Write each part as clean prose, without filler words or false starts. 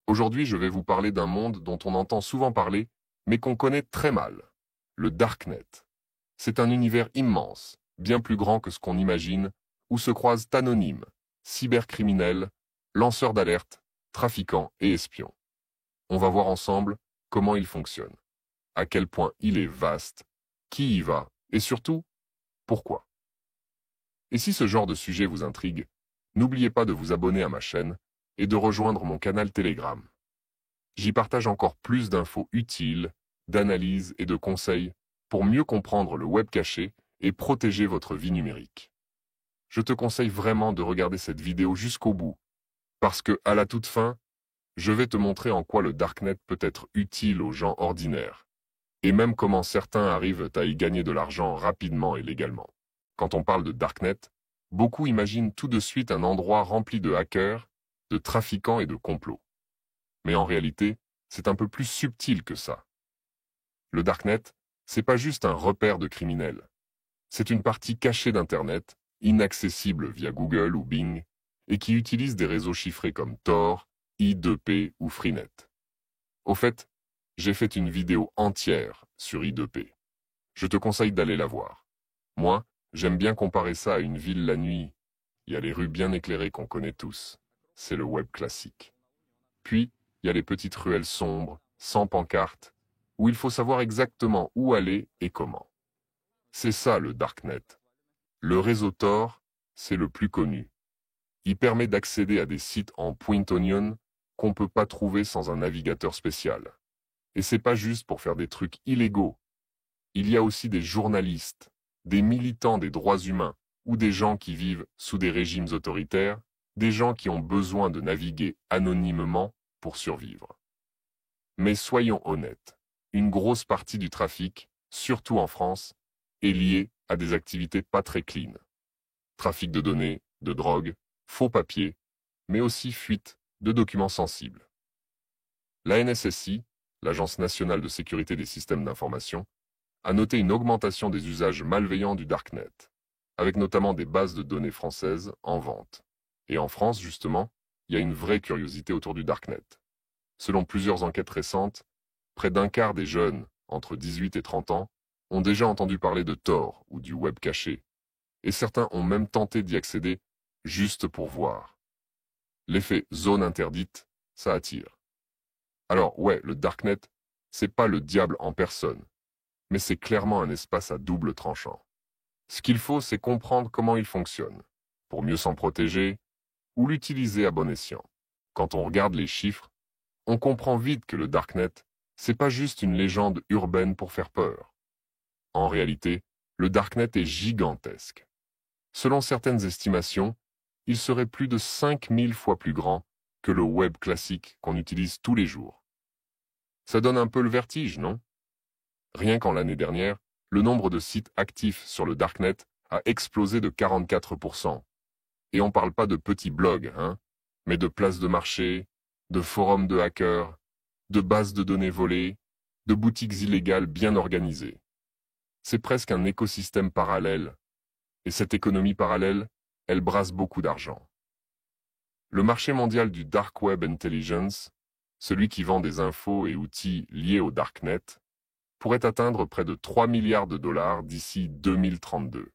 Aujourd'hui, je vais vous parler d'un monde dont on entend souvent parler, mais qu'on connaît très mal, le Darknet. C'est un univers immense, bien plus grand que ce qu'on imagine, où se croisent anonymes, cybercriminels, lanceurs d'alerte, trafiquants et espions. On va voir ensemble comment il fonctionne, à quel point il est vaste, qui y va, et surtout, pourquoi. Et si ce genre de sujet vous intrigue, n'oubliez pas de vous abonner à ma chaîne et de rejoindre mon canal Telegram. J'y partage encore plus d'infos utiles, d'analyses et de conseils pour mieux comprendre le web caché et protéger votre vie numérique. Je te conseille vraiment de regarder cette vidéo jusqu'au bout, parce que, à la toute fin, je vais te montrer en quoi le Darknet peut être utile aux gens ordinaires, et même comment certains arrivent à y gagner de l'argent rapidement et légalement. Quand on parle de Darknet, beaucoup imaginent tout de suite un endroit rempli de hackers, de trafiquants et de complots. Mais en réalité, c'est un peu plus subtil que ça. Le Darknet, c'est pas juste un repère de criminels. C'est une partie cachée d'Internet, inaccessible via Google ou Bing, et qui utilise des réseaux chiffrés comme Tor, I2P ou Freenet. Au fait, j'ai fait une vidéo entière sur I2P. Je te conseille d'aller la voir. Moi, j'aime bien comparer ça à une ville la nuit. Il y a les rues bien éclairées qu'on connaît tous. C'est le web classique. Puis, il y a les petites ruelles sombres, sans pancarte, où il faut savoir exactement où aller et comment. C'est ça le Darknet. Le réseau Tor, c'est le plus connu. Il permet d'accéder à des sites en point onion qu'on ne peut pas trouver sans un navigateur spécial. Et c'est pas juste pour faire des trucs illégaux. Il y a aussi des journalistes, des militants des droits humains ou des gens qui vivent sous des régimes autoritaires, des gens qui ont besoin de naviguer anonymement pour survivre. Mais soyons honnêtes, une grosse partie du trafic, surtout en France, est liée à des activités pas très clean. Trafic de données, de drogue, faux papiers, mais aussi fuite de documents sensibles. La NSSI, l'Agence nationale de sécurité des systèmes d'information, a noté une augmentation des usages malveillants du Darknet, avec notamment des bases de données françaises en vente. Et en France, justement, il y a une vraie curiosité autour du Darknet. Selon plusieurs enquêtes récentes, près d'un quart des jeunes, entre 18 et 30 ans, ont déjà entendu parler de Tor ou du web caché, et certains ont même tenté d'y accéder juste pour voir. L'effet zone interdite, ça attire. Alors ouais, le Darknet, c'est pas le diable en personne, mais c'est clairement un espace à double tranchant. Ce qu'il faut, c'est comprendre comment il fonctionne, pour mieux s'en protéger, ou l'utiliser à bon escient. Quand on regarde les chiffres, on comprend vite que le Darknet, c'est pas juste une légende urbaine pour faire peur. En réalité, le Darknet est gigantesque. Selon certaines estimations, il serait plus de 5000 fois plus grand que le web classique qu'on utilise tous les jours. Ça donne un peu le vertige, non? Rien qu'en l'année dernière, le nombre de sites actifs sur le Darknet a explosé de 44%. Et on parle pas de petits blogs, hein, mais de places de marché, de forums de hackers, de bases de données volées, de boutiques illégales bien organisées. C'est presque un écosystème parallèle, et cette économie parallèle, elle brasse beaucoup d'argent. Le marché mondial du Dark Web Intelligence, celui qui vend des infos et outils liés au Darknet, pourrait atteindre près de 3 milliards de dollars d'ici 2032.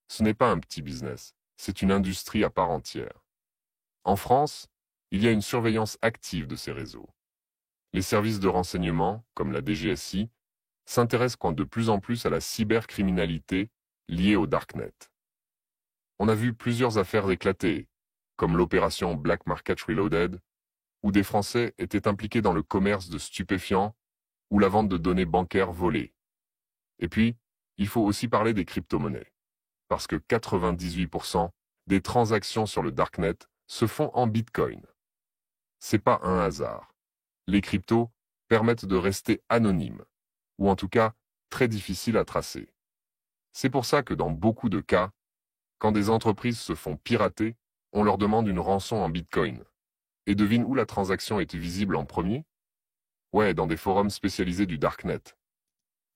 Ce n'est pas un petit business, c'est une industrie à part entière. En France, il y a une surveillance active de ces réseaux. Les services de renseignement, comme la DGSI, s'intéressent de plus en plus à la cybercriminalité liée au Darknet. On a vu plusieurs affaires éclater, comme l'opération Black Market Reloaded, où des Français étaient impliqués dans le commerce de stupéfiants ou la vente de données bancaires volées. Et puis, il faut aussi parler des crypto-monnaies, parce que 98% des transactions sur le Darknet se font en Bitcoin. C'est pas un hasard. Les cryptos permettent de rester anonymes, ou en tout cas très difficiles à tracer. C'est pour ça que dans beaucoup de cas, quand des entreprises se font pirater, on leur demande une rançon en Bitcoin. Et devine où la transaction était visible en premier? Ouais, dans des forums spécialisés du Darknet.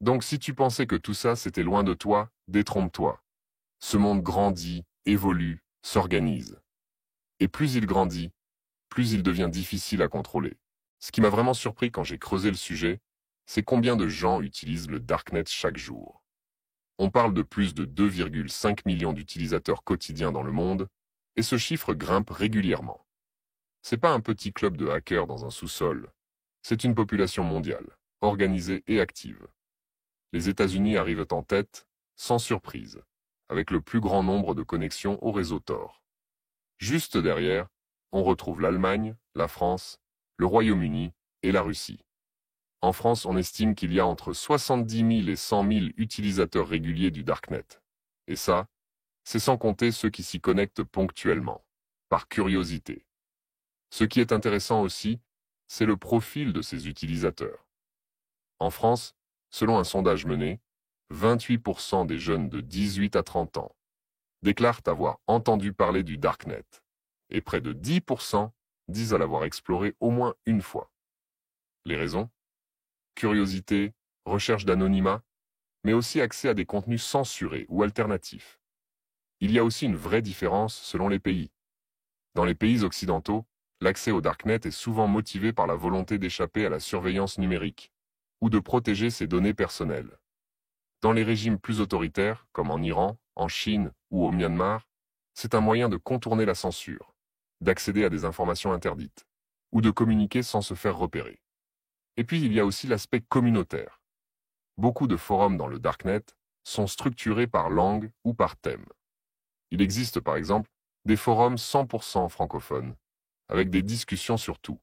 Donc si tu pensais que tout ça c'était loin de toi, détrompe-toi. Ce monde grandit, évolue, s'organise. Et plus il grandit, plus il devient difficile à contrôler. Ce qui m'a vraiment surpris quand j'ai creusé le sujet, c'est combien de gens utilisent le Darknet chaque jour. On parle de plus de 2,5 millions d'utilisateurs quotidiens dans le monde, et ce chiffre grimpe régulièrement. C'est pas un petit club de hackers dans un sous-sol, c'est une population mondiale, organisée et active. Les États-Unis arrivent en tête, sans surprise, avec le plus grand nombre de connexions au réseau Tor. Juste derrière, on retrouve l'Allemagne, la France, le Royaume-Uni et la Russie. En France, on estime qu'il y a entre 70 000 et 100 000 utilisateurs réguliers du Darknet. Et ça, c'est sans compter ceux qui s'y connectent ponctuellement, par curiosité. Ce qui est intéressant aussi, c'est le profil de ces utilisateurs. En France, selon un sondage mené, 28% des jeunes de 18 à 30 ans déclarent avoir entendu parler du Darknet, et près de 10% disent l'avoir exploré au moins une fois. Les raisons ? Curiosité, recherche d'anonymat, mais aussi accès à des contenus censurés ou alternatifs. Il y a aussi une vraie différence selon les pays. Dans les pays occidentaux, l'accès au Darknet est souvent motivé par la volonté d'échapper à la surveillance numérique ou de protéger ses données personnelles. Dans les régimes plus autoritaires, comme en Iran, en Chine ou au Myanmar, c'est un moyen de contourner la censure, d'accéder à des informations interdites, ou de communiquer sans se faire repérer. Et puis il y a aussi l'aspect communautaire. Beaucoup de forums dans le Darknet sont structurés par langue ou par thème. Il existe par exemple des forums 100% francophones, avec des discussions sur tout,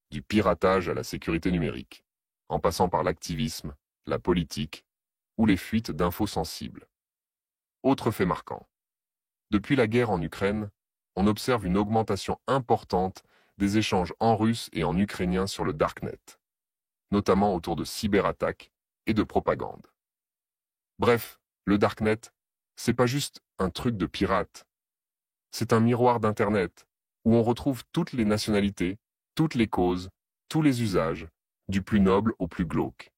du piratage à la sécurité numérique, en passant par l'activisme, la politique ou les fuites d'infos sensibles. Autre fait marquant. Depuis la guerre en Ukraine, on observe une augmentation importante des échanges en russe et en ukrainien sur le Darknet, notamment autour de cyberattaques et de propagande. Bref, le Darknet, c'est pas juste un truc de pirate. C'est un miroir d'Internet, où on retrouve toutes les nationalités, toutes les causes, tous les usages, du plus noble au plus glauque.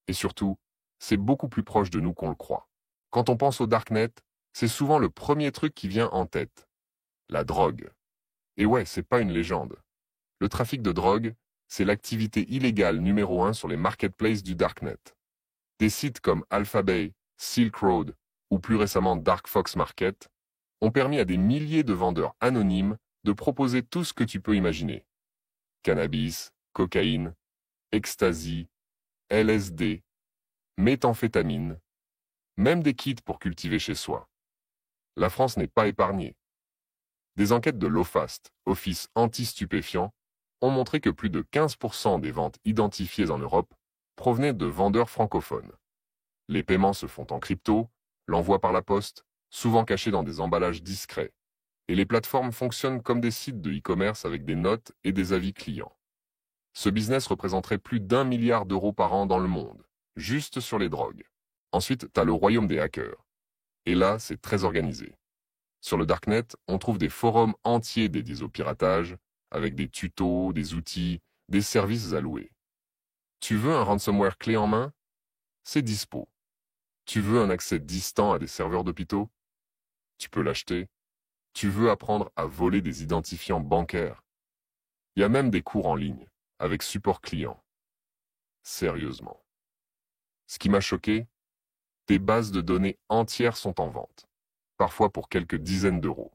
Et surtout, c'est beaucoup plus proche de nous qu'on le croit. Quand on pense au Darknet, c'est souvent le premier truc qui vient en tête. La drogue. Et ouais, c'est pas une légende. Le trafic de drogue, c'est l'activité illégale numéro 1 sur les marketplaces du Darknet. Des sites comme Alphabay, Silk Road ou plus récemment Dark Fox Market ont permis à des milliers de vendeurs anonymes de proposer tout ce que tu peux imaginer. Cannabis, cocaïne, ecstasy, LSD, méthamphétamine, même des kits pour cultiver chez soi. La France n'est pas épargnée. Des enquêtes de l'OFAST, Office anti-stupéfiants, ont montré que plus de 15% des ventes identifiées en Europe provenaient de vendeurs francophones. Les paiements se font en crypto, l'envoi par la poste, souvent cachés dans des emballages discrets, et les plateformes fonctionnent comme des sites de e-commerce avec des notes et des avis clients. Ce business représenterait plus d'1 milliard d'euros par an dans le monde, juste sur les drogues. Ensuite, t'as le royaume des hackers. Et là, c'est très organisé. Sur le Darknet, on trouve des forums entiers dédiés au piratage, avec des tutos, des outils, des services alloués. Tu veux un ransomware clé en main ? C'est dispo. Tu veux un accès distant à des serveurs d'hôpitaux ? Tu peux l'acheter. Tu veux apprendre à voler des identifiants bancaires ? Il y a même des cours en ligne, avec support client. Sérieusement. Ce qui m'a choqué, des bases de données entières sont en vente, parfois pour quelques dizaines d'euros.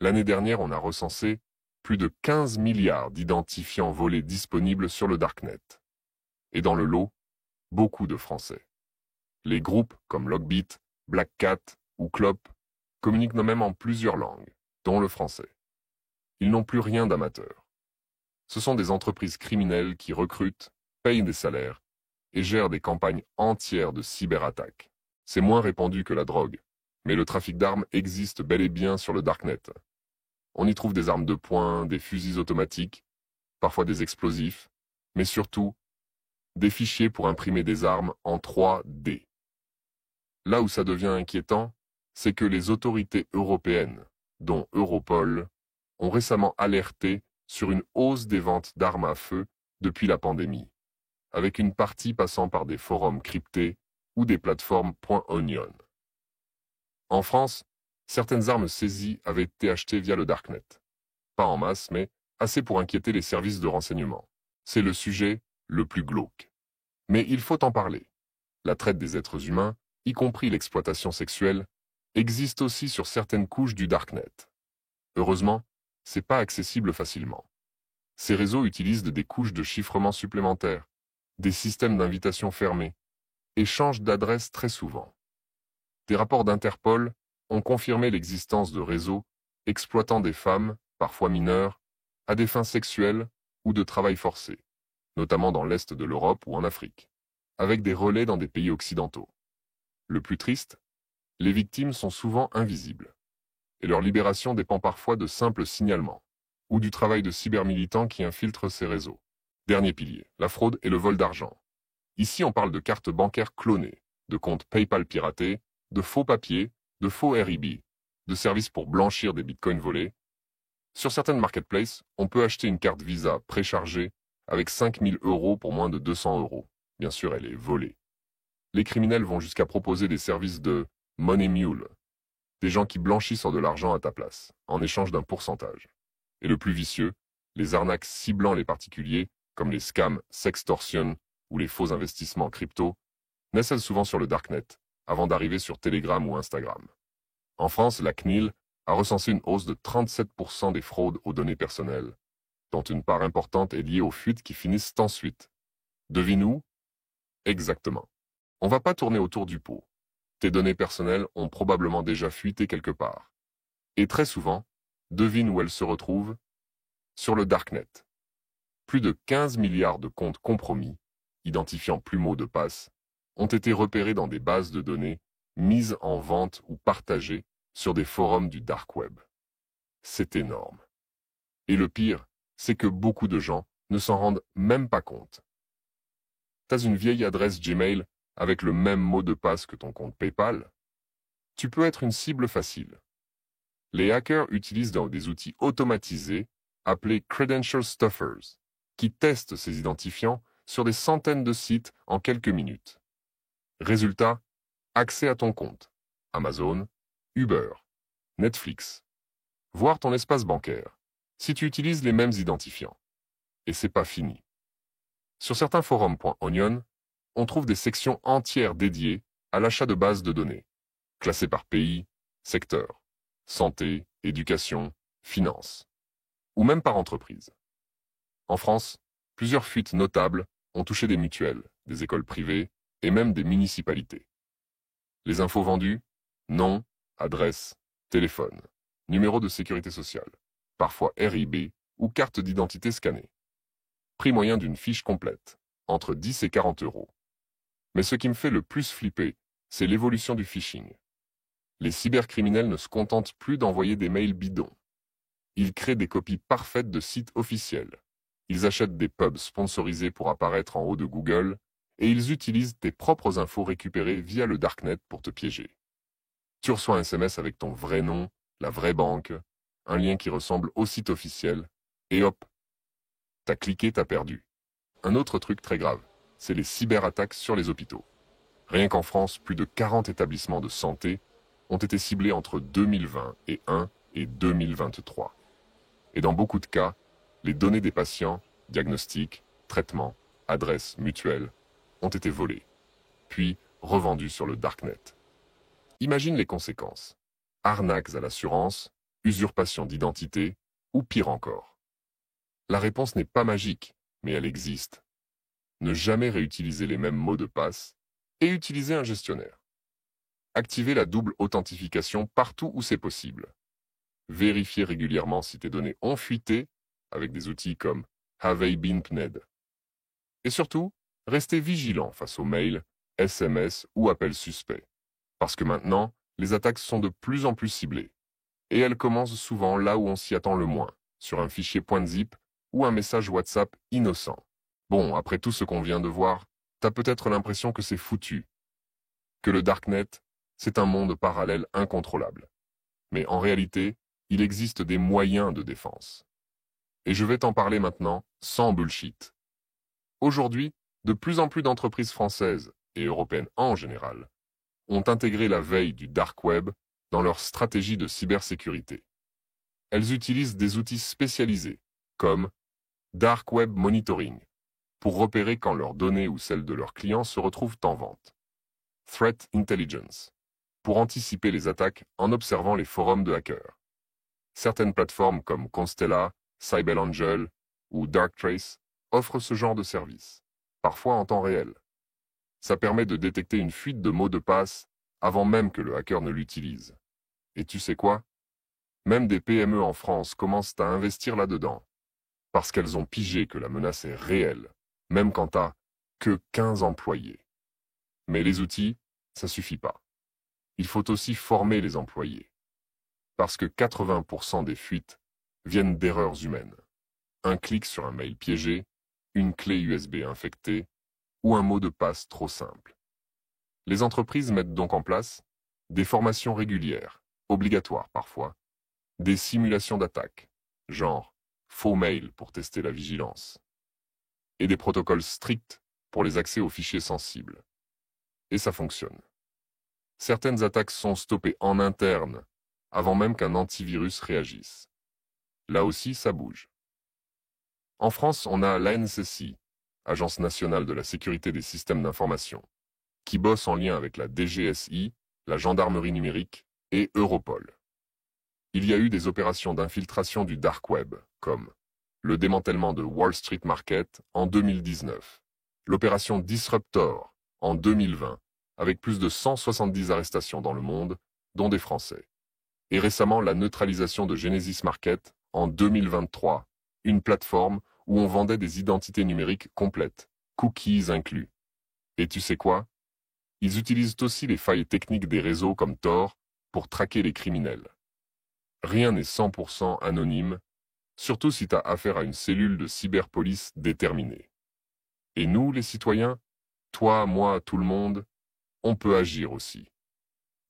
L'année dernière, on a recensé plus de 15 milliards d'identifiants volés disponibles sur le Darknet. Et dans le lot, beaucoup de Français. Les groupes comme Logbit, Black Cat ou Clop communiquent même en plusieurs langues, dont le français. Ils n'ont plus rien d'amateur. Ce sont des entreprises criminelles qui recrutent, payent des salaires et gèrent des campagnes entières de cyberattaques. C'est moins répandu que la drogue, mais le trafic d'armes existe bel et bien sur le Darknet. On y trouve des armes de poing, des fusils automatiques, parfois des explosifs, mais surtout des fichiers pour imprimer des armes en 3D. Là où ça devient inquiétant, c'est que les autorités européennes, dont Europol, ont récemment alerté sur une hausse des ventes d'armes à feu depuis la pandémie, avec une partie passant par des forums cryptés ou des plateformes .onion. En France, certaines armes saisies avaient été achetées via le Darknet. Pas en masse, mais Assez pour inquiéter les services de renseignement. C'est le sujet le plus glauque. Mais il faut en parler. La traite des êtres humains, y compris l'exploitation sexuelle, existe aussi sur certaines couches du Darknet. Heureusement, c'est pas accessible facilement. Ces réseaux utilisent des couches de chiffrement supplémentaires, des systèmes d'invitation fermés, et changent d'adresse très souvent. Des rapports d'Interpol ont confirmé l'existence de réseaux exploitant des femmes, parfois mineures, à des fins sexuelles ou de travail forcé, notamment dans l'Est de l'Europe ou en Afrique, avec des relais dans des pays occidentaux. Le plus triste, les victimes sont souvent invisibles, et leur libération dépend parfois de simples signalements, ou du travail de cybermilitants qui infiltrent ces réseaux. Dernier pilier, la fraude et le vol d'argent. Ici, on parle de cartes bancaires clonées, de comptes PayPal piratés, de faux papiers, de faux RIB, de services pour blanchir des bitcoins volés. Sur certaines marketplaces, on peut acheter une carte Visa préchargée avec 5000 € pour moins de 200 €. Bien sûr, elle est volée. Les criminels vont jusqu'à proposer des services de Money Mule, des gens qui blanchissent de l'argent à ta place, en échange d'un pourcentage. Et le plus vicieux, les arnaques ciblant les particuliers, comme les scams sextorsion ou les faux investissements crypto, naissent souvent sur le Darknet, avant d'arriver sur Telegram ou Instagram. En France, la CNIL a recensé une hausse de 37% des fraudes aux données personnelles, dont une part importante est liée aux fuites qui finissent ensuite. Devine où? Exactement. On va pas tourner autour du pot. Tes données personnelles ont probablement déjà fuité quelque part. Et très souvent, devine où elles se retrouvent? Sur le Darknet. Plus de 15 milliards de comptes compromis, identifiant plus mots de passe, ont été repérés dans des bases de données mises en vente ou partagées sur des forums du Dark Web. C'est énorme. Et le pire, c'est que beaucoup de gens ne s'en rendent même pas compte. T'as une vieille adresse Gmail avec le même mot de passe que ton compte PayPal? Tu peux être une cible facile. Les hackers utilisent des outils automatisés appelés Credential Stuffers, qui testent ces identifiants sur des centaines de sites en quelques minutes. Résultat, accès à ton compte, Amazon, Uber, Netflix, voire ton espace bancaire, si tu utilises les mêmes identifiants. Et c'est pas fini. Sur certains forums.onion, on trouve des sections entières dédiées à l'achat de bases de données, classées par pays, secteur, santé, éducation, finance, ou même par entreprise. En France, plusieurs fuites notables ont touché des mutuelles, des écoles privées et même des municipalités. Les infos vendues? Nom, adresse, téléphone, numéro de sécurité sociale, parfois RIB ou carte d'identité scannée. Prix moyen d'une fiche complète, entre 10 et 40 €. Mais ce qui me fait le plus flipper, c'est l'évolution du phishing. Les cybercriminels ne se contentent plus d'envoyer des mails bidons. Ils créent des copies parfaites de sites officiels. Ils achètent des pubs sponsorisés pour apparaître en haut de Google, et ils utilisent tes propres infos récupérées via le Darknet pour te piéger. Tu reçois un SMS avec ton vrai nom, la vraie banque, un lien qui ressemble au site officiel, et hop, t'as cliqué, t'as perdu. Un autre truc très grave, c'est les cyberattaques sur les hôpitaux. Rien qu'en France, plus de 40 établissements de santé ont été ciblés entre 2021 et 2023. Et dans beaucoup de cas, les données des patients, diagnostics, traitements, adresses, mutuelles, ont été volées, puis revendues sur le Darknet. Imagine les conséquences. Arnaques à l'assurance, usurpation d'identité, ou pire encore. La réponse n'est pas magique, mais elle existe. Ne jamais réutiliser les mêmes mots de passe et utiliser un gestionnaire. Activer la double authentification partout où c'est possible. Vérifier régulièrement si tes données ont fuité avec des outils comme Have I Been Pwned. Et surtout, restez vigilant face aux mails, SMS ou appels suspects. Parce que maintenant, les attaques sont de plus en plus ciblées. Et elles commencent souvent là où on s'y attend le moins, sur un fichier .zip ou un message WhatsApp innocent. Bon, après tout ce qu'on vient de voir, t'as peut-être l'impression que c'est foutu, que le Darknet, c'est un monde parallèle incontrôlable. Mais en réalité, il existe des moyens de défense. Et je vais t'en parler maintenant, sans bullshit. Aujourd'hui, de plus en plus d'entreprises françaises, et européennes en général, ont intégré la veille du Dark Web dans leur stratégie de cybersécurité. Elles utilisent des outils spécialisés, comme Dark Web Monitoring, pour repérer quand leurs données ou celles de leurs clients se retrouvent en vente. Threat Intelligence, pour anticiper les attaques en observant les forums de hackers. Certaines plateformes comme Constella, CyberAngel ou Darktrace offrent ce genre de service, parfois en temps réel. Ça permet de détecter une fuite de mots de passe avant même que le hacker ne l'utilise. Et tu sais quoi? Même des PME en France commencent à investir là-dedans, parce qu'elles ont pigé que la menace est réelle, même quand t'as que 15 employés. Mais les outils, ça suffit pas. Il faut aussi former les employés. Parce que 80% des fuites viennent d'erreurs humaines. Un clic sur un mail piégé, une clé USB infectée ou un mot de passe trop simple. Les entreprises mettent donc en place des formations régulières, obligatoires parfois, des simulations d'attaque, genre faux mail pour tester la vigilance, et des protocoles stricts pour les accès aux fichiers sensibles. Et ça fonctionne. Certaines attaques sont stoppées en interne avant même qu'un antivirus réagisse. Là aussi, ça bouge. En France, on a l'ANSSI, Agence nationale de la sécurité des systèmes d'information, qui bosse en lien avec la DGSI, la gendarmerie numérique et Europol. Il y a eu des opérations d'infiltration du dark web, comme le démantèlement de Wall Street Market en 2019, l'opération Disruptor en 2020, avec plus de 170 arrestations dans le monde, dont des Français. Et récemment la neutralisation de Genesis Market en 2023, une plateforme où on vendait des identités numériques complètes, cookies inclus. Et tu sais quoi? Ils utilisent aussi les failles techniques des réseaux comme Tor pour traquer les criminels. Rien n'est 100% anonyme, surtout si tu as affaire à une cellule de cyberpolice déterminée. Et nous, les citoyens, toi, moi, tout le monde, on peut agir aussi.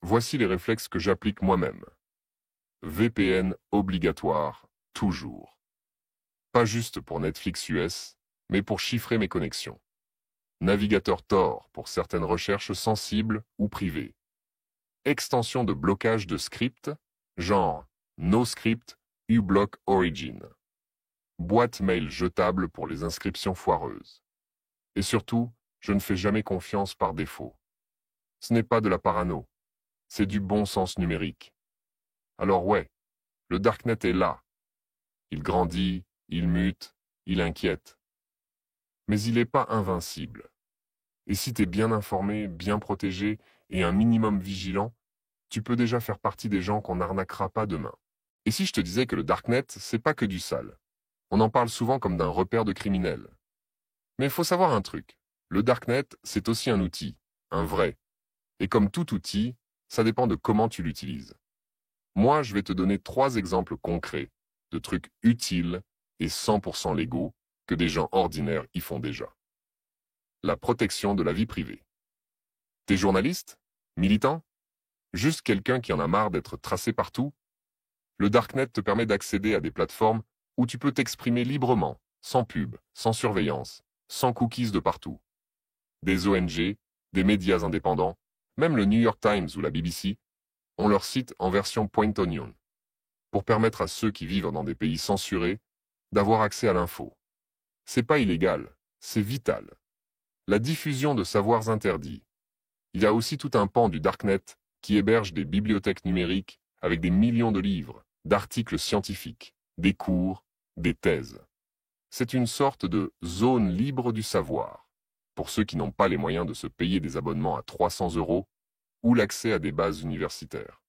Voici les réflexes que j'applique moi-même. VPN obligatoire, toujours. Pas juste pour Netflix US, mais pour chiffrer mes connexions. Navigateur Tor pour certaines recherches sensibles ou privées. Extension de blocage de scripts, genre NoScript, uBlock Origin. Boîte mail jetable pour les inscriptions foireuses. Et surtout, je ne fais jamais confiance par défaut. Ce n'est pas de la parano, c'est du bon sens numérique. Alors ouais, le Darknet est là. Il grandit, il mute, il inquiète. Mais il n'est pas invincible. Et si t'es bien informé, bien protégé et un minimum vigilant, tu peux déjà faire partie des gens qu'on n'arnaquera pas demain. Et si je te disais que le Darknet, c'est pas que du sale. On en parle souvent comme d'un repère de criminels. Mais il faut savoir un truc. Le Darknet, c'est aussi un outil, un vrai. Et comme tout outil, ça dépend de comment tu l'utilises. Moi, je vais te donner 3 exemples concrets de trucs utiles et 100% légaux que des gens ordinaires y font déjà. La protection de la vie privée. T'es journaliste? Militant? Juste quelqu'un qui en a marre d'être tracé partout? Le Darknet te permet d'accéder à des plateformes où tu peux t'exprimer librement, sans pub, sans surveillance, sans cookies de partout. Des ONG, des médias indépendants, même le New York Times ou la BBC, ont leur site en version Point Onion, pour permettre à ceux qui vivent dans des pays censurés d'avoir accès à l'info. C'est pas illégal, c'est vital. La diffusion de savoirs interdits. Il y a aussi tout un pan du Darknet qui héberge des bibliothèques numériques avec des millions de livres, d'articles scientifiques, des cours, des thèses. C'est une sorte de zone libre du savoir, pour ceux qui n'ont pas les moyens de se payer des abonnements à 300 € ou l'accès à des bases universitaires.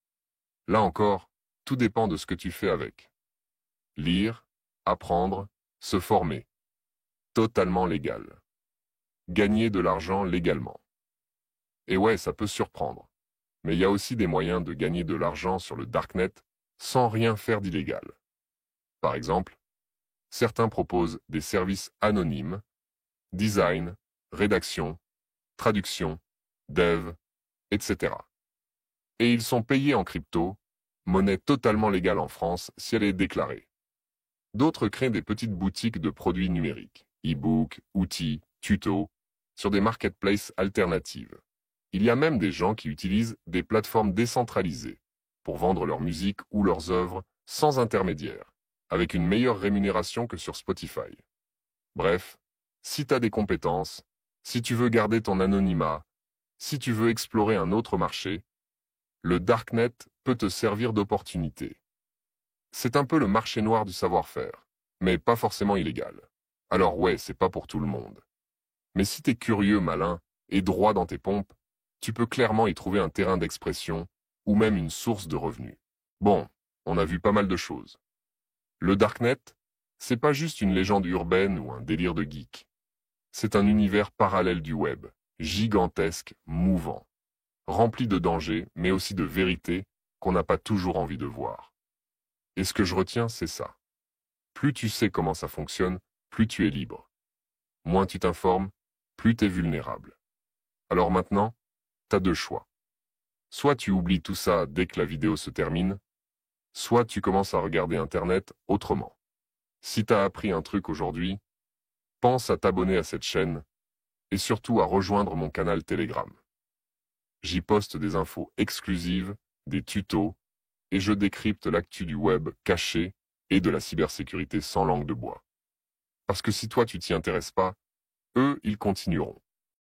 Là encore, tout dépend de ce que tu fais avec. Lire, apprendre, se former. Totalement légal. Gagner de l'argent légalement. Et ouais, ça peut surprendre. Mais il y a aussi des moyens de gagner de l'argent sur le Darknet sans rien faire d'illégal. Par exemple, certains proposent des services anonymes, design, rédaction, traduction, dev, etc. Et ils sont payés en crypto, monnaie totalement légale en France si elle est déclarée. D'autres créent des petites boutiques de produits numériques, e-books, outils, tutos, sur des marketplaces alternatives. Il y a même des gens qui utilisent des plateformes décentralisées pour vendre leur musique ou leurs œuvres sans intermédiaire. avec une meilleure rémunération que sur Spotify. Bref, si tu as des compétences, si tu veux garder ton anonymat, si tu veux explorer un autre marché, le Darknet peut te servir d'opportunité. C'est un peu le marché noir du savoir-faire, mais pas forcément illégal. Alors ouais, c'est pas pour tout le monde. Mais si t'es curieux, malin et droit dans tes pompes, tu peux clairement y trouver un terrain d'expression ou même une source de revenus. Bon, on a vu pas mal de choses. Le Darknet, c'est pas juste une légende urbaine ou un délire de geek. C'est un univers parallèle du web, gigantesque, mouvant, rempli de dangers, mais aussi de vérités qu'on n'a pas toujours envie de voir. Et ce que je retiens, c'est ça. Plus tu sais comment ça fonctionne, plus tu es libre. Moins tu t'informes, plus tu es vulnérable. Alors maintenant, t'as deux choix. Soit tu oublies tout ça dès que la vidéo se termine, soit tu commences à regarder Internet autrement. Si t'as appris un truc aujourd'hui, pense à t'abonner à cette chaîne et surtout à rejoindre mon canal Telegram. J'y poste des infos exclusives, des tutos, et je décrypte l'actu du web caché et de la cybersécurité sans langue de bois. Parce que si toi tu t'y intéresses pas, eux, ils continueront.